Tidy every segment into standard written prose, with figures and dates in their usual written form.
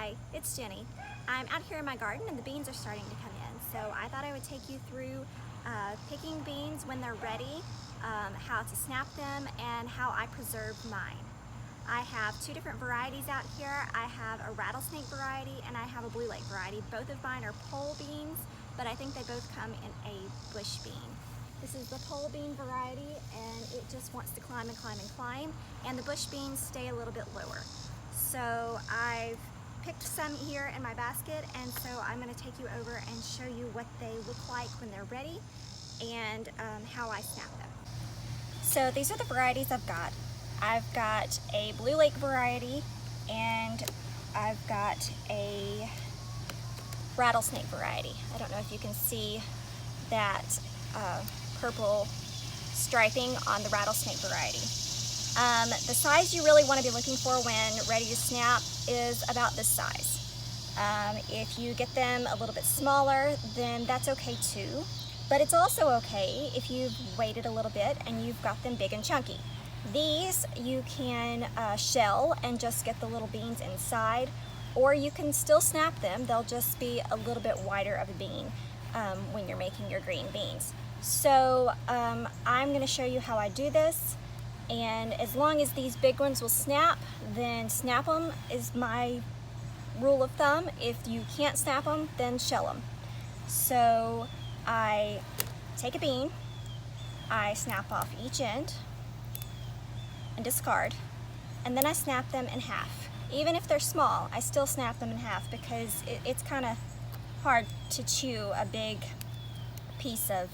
Hi, it's Jenny. I'm out here in my garden and the beans are starting to come in. So I thought I would take you through picking beans when they're ready, how to snap them, and how I preserve mine. I have two different varieties out here. I have a rattlesnake variety and I have a blue lake variety. Both of mine are pole beans, but I think they both come in a bush bean. This is the pole bean variety and it just wants to climb and climb and climb, and the bush beans stay a little bit lower. So I've picked some here in my basket, and so I'm going to take you over and show you what they look like when they're ready and how I snap them. So these are the varieties I've got. I've got a blue lake variety and I've got a rattlesnake variety. I don't know if you can see that purple striping on the rattlesnake variety. The size you really want to be looking for when ready to snap is about this size. If you get them a little bit smaller, then that's okay too. But it's also okay if you've waited a little bit and you've got them big and chunky. These you can shell and just get the little beans inside, or you can still snap them. They'll just be a little bit wider of a bean when you're making your green beans. So I'm going to show you how I do this. And as long as these big ones will snap, then snap them is my rule of thumb. If you can't snap them, then shell them. So I take a bean, I snap off each end and discard, and then I snap them in half. Even if they're small, I still snap them in half because it's kind of hard to chew a big piece of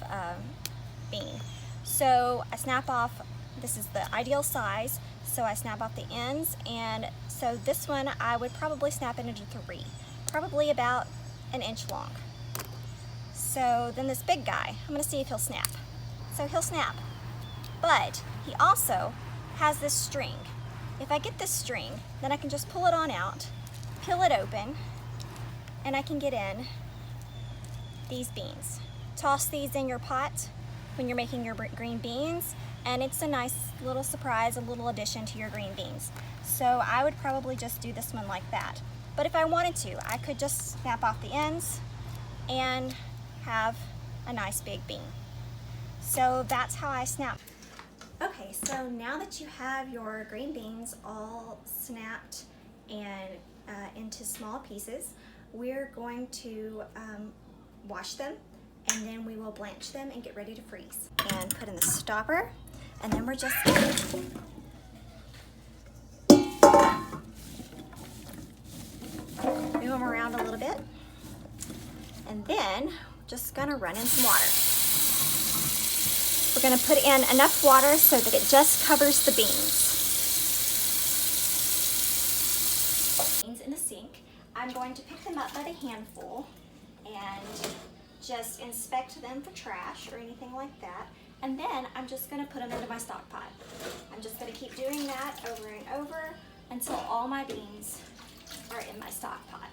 bean. So I snap off. This is the ideal size, so I snap off the ends, and so this one I would probably snap it into 3, probably about an inch long. So then this big guy, I'm going to see if he'll snap. So he'll snap, but he also has this string. If I get this string, then I can just pull it on out, peel it open, and I can get in these beans. Toss these in your pot when you're making your green beans, and it's a nice little surprise, a little addition to your green beans. So I would probably just do this one like that. But if I wanted to, I could just snap off the ends and have a nice big bean. So that's how I snap. Okay, so now that you have your green beans all snapped and into small pieces, we're going to wash them, and then we will blanch them and get ready to freeze. And put in the stopper, and then we're just gonna move them around a little bit, and then just gonna run in some water. We're gonna put in enough water so that it just covers the beans. Beans in the sink. I'm going to pick them up by the handful and just inspect them for trash or anything like that. And then I'm just gonna put them into my stock pot. I'm just gonna keep doing that over and over until all my beans are in my stock pot.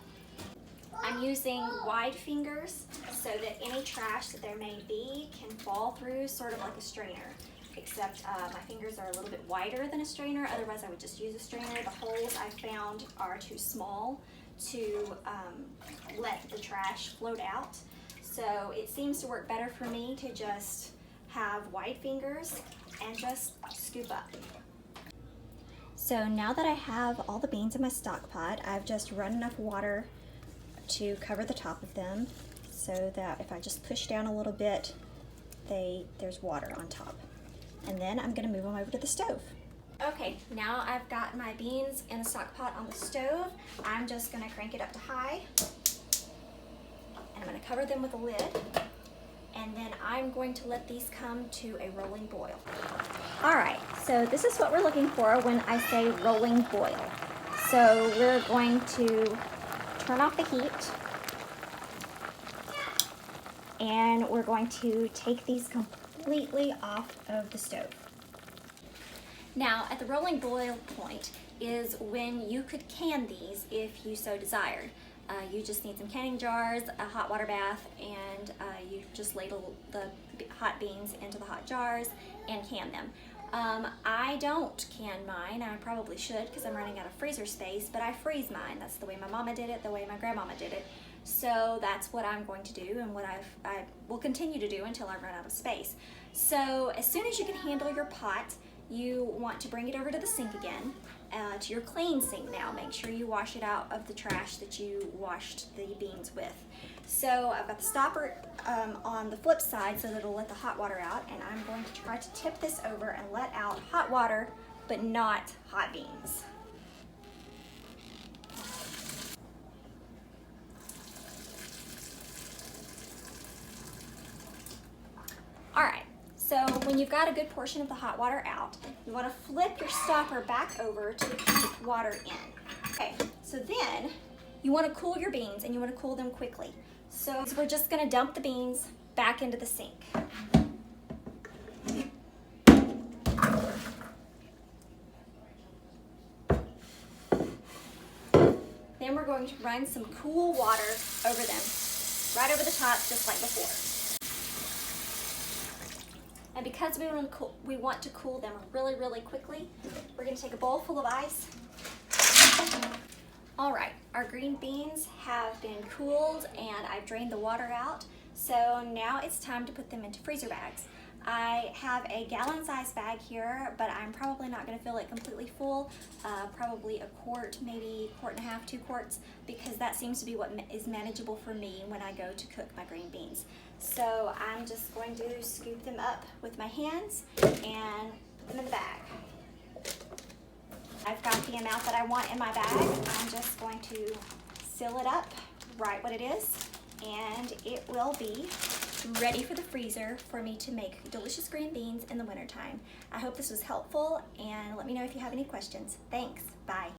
I'm using wide fingers so that any trash that there may be can fall through, sort of like a strainer, except my fingers are a little bit wider than a strainer. Otherwise I would just use a strainer. The holes I found are too small to let the trash float out. So it seems to work better for me to just have wide fingers and just scoop up. So now that I have all the beans in my stock pot, I've just run enough water to cover the top of them so that if I just push down a little bit, there's water on top. And then I'm gonna move them over to the stove. Okay, now I've got my beans in the stock pot on the stove. I'm just gonna crank it up to high, and I'm gonna cover them with a lid, and then I'm going to let these come to a rolling boil. All right, so this is what we're looking for when I say rolling boil. So we're going to turn off the heat, and we're going to take these completely off of the stove. Now, at the rolling boil point is when you could can these if you so desired. You just need some canning jars, a hot water bath, and you just ladle the hot beans into the hot jars and can them. I don't can mine. I probably should because I'm running out of freezer space, but I freeze mine. That's the way my mama did it, the way my grandmama did it. So that's what I'm going to do and what I will continue to do until I run out of space. So as soon as you can handle your pot, you want to bring it over to the sink again, to your clean sink now. Make sure you wash it out of the trash that you washed the beans with. So I've got the stopper on the flip side so that it'll let the hot water out, and I'm going to try to tip this over and let out hot water, but not hot beans. All right, so when you've got a good portion of the hot water out, you want to flip your stopper back over to keep water in. Okay, so then you want to cool your beans, and you want to cool them quickly. So we're just going to dump the beans back into the sink. Then we're going to run some cool water over them, right over the top, just like before. And because we want to cool them really, really quickly, we're going to take a bowl full of ice. All right, our green beans have been cooled and I've drained the water out. So now it's time to put them into freezer bags. I have a gallon-sized bag here, but I'm probably not going to fill it completely full. Probably a quart, maybe quart and a half, 2 quarts, because that seems to be what is manageable for me when I go to cook my green beans. So I'm just going to scoop them up with my hands and put them in the bag. I've got the amount that I want in my bag. I'm just going to seal it up, write what it is, and it will be ready for the freezer for me to make delicious green beans in the wintertime. I hope this was helpful, and let me know if you have any questions. Thanks. Bye.